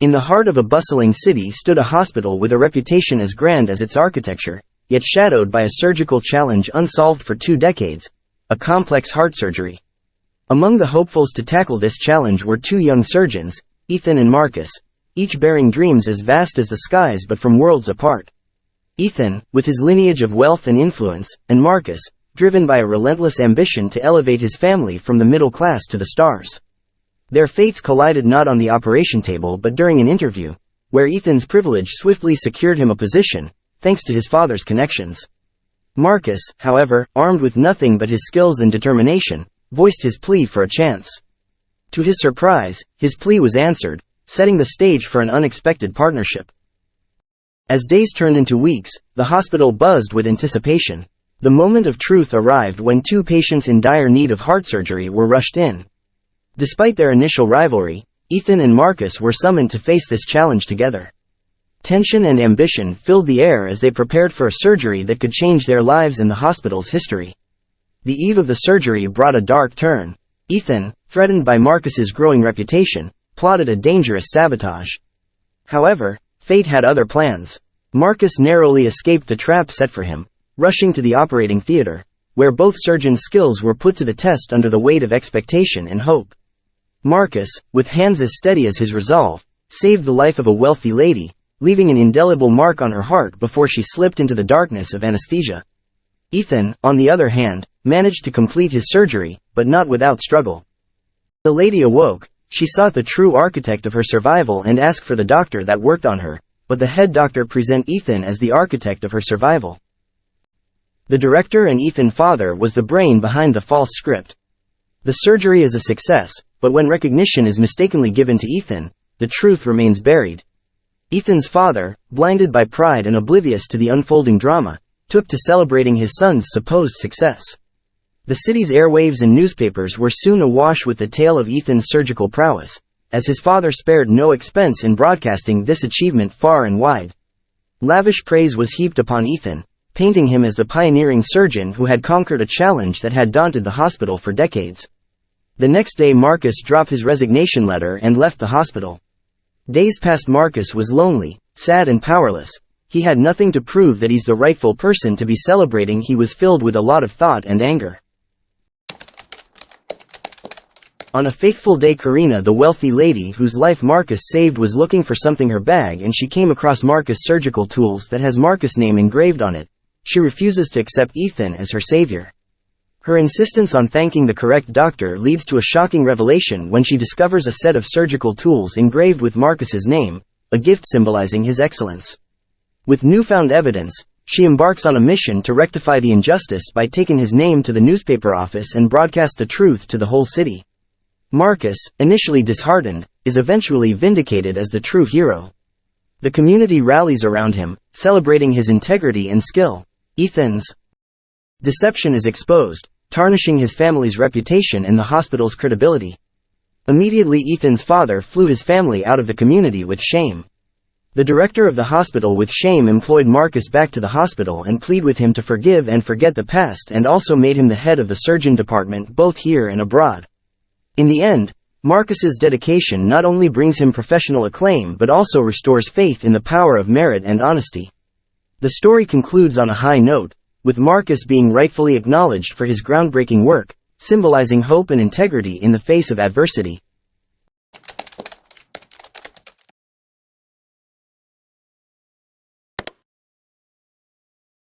In the heart of a bustling city stood a hospital with a reputation as grand as its architecture, yet shadowed by a surgical challenge unsolved for 2 decades, a complex heart surgery. Among the hopefuls to tackle this challenge were 2 young surgeons, Ethan and Marcus, each bearing dreams as vast as the skies but from worlds apart. Ethan, with his lineage of wealth and influence, and Marcus, driven by a relentless ambition to elevate his family from the middle class to the stars. Their fates collided not on the operation table but during an interview, where Ethan's privilege swiftly secured him a position, thanks to his father's connections. Marcus, however, armed with nothing but his skills and determination, voiced his plea for a chance. To his surprise, his plea was answered, setting the stage for an unexpected partnership. As days turned into weeks, the hospital buzzed with anticipation. The moment of truth arrived when 2 patients in dire need of heart surgery were rushed in. Despite their initial rivalry, Ethan and Marcus were summoned to face this challenge together. Tension and ambition filled the air as they prepared for a surgery that could change their lives and the hospital's history. The eve of the surgery brought a dark turn. Ethan, threatened by Marcus's growing reputation, plotted a dangerous sabotage. However, fate had other plans. Marcus narrowly escaped the trap set for him, rushing to the operating theater, where both surgeons' skills were put to the test under the weight of expectation and hope. Marcus, with hands as steady as his resolve, saved the life of a wealthy lady, leaving an indelible mark on her heart before she slipped into the darkness of anesthesia. Ethan, on the other hand, managed to complete his surgery, but not without struggle. The lady awoke. She sought the true architect of her survival and asked for the doctor that worked on her, but the head doctor presented Ethan as the architect of her survival. The director and Ethan's father was the brain behind the false script. The surgery is a success, but when recognition is mistakenly given to Ethan, the truth remains buried. Ethan's father, blinded by pride and oblivious to the unfolding drama, took to celebrating his son's supposed success. The city's airwaves and newspapers were soon awash with the tale of Ethan's surgical prowess, as his father spared no expense in broadcasting this achievement far and wide. Lavish praise was heaped upon Ethan, painting him as the pioneering surgeon who had conquered a challenge that had daunted the hospital for decades. The next day Marcus dropped his resignation letter and left the hospital. Days past. Marcus was lonely, sad and powerless. He had nothing to prove that he's the rightful person to be celebrating. He was filled with a lot of thought and anger. On a fateful day, Karina, the wealthy lady whose life Marcus saved, was looking for something in her bag and she came across Marcus' surgical tools that has Marcus' name engraved on it. She refuses to accept Ethan as her savior. Her insistence on thanking the correct doctor leads to a shocking revelation when she discovers a set of surgical tools engraved with Marcus's name, a gift symbolizing his excellence. With newfound evidence, she embarks on a mission to rectify the injustice by taking his name to the newspaper office and broadcast the truth to the whole city. Marcus, initially disheartened, is eventually vindicated as the true hero. The community rallies around him, celebrating his integrity and skill. Ethan's deception is exposed, tarnishing his family's reputation and the hospital's credibility. Immediately Ethan's father flew his family out of the community with shame. The director of the hospital with shame employed Marcus back to the hospital and pleaded with him to forgive and forget the past, and also made him the head of the surgeon department both here and abroad. In the end, Marcus's dedication not only brings him professional acclaim but also restores faith in the power of merit and honesty. The story concludes on a high note, with Marcus being rightfully acknowledged for his groundbreaking work, symbolizing hope and integrity in the face of adversity.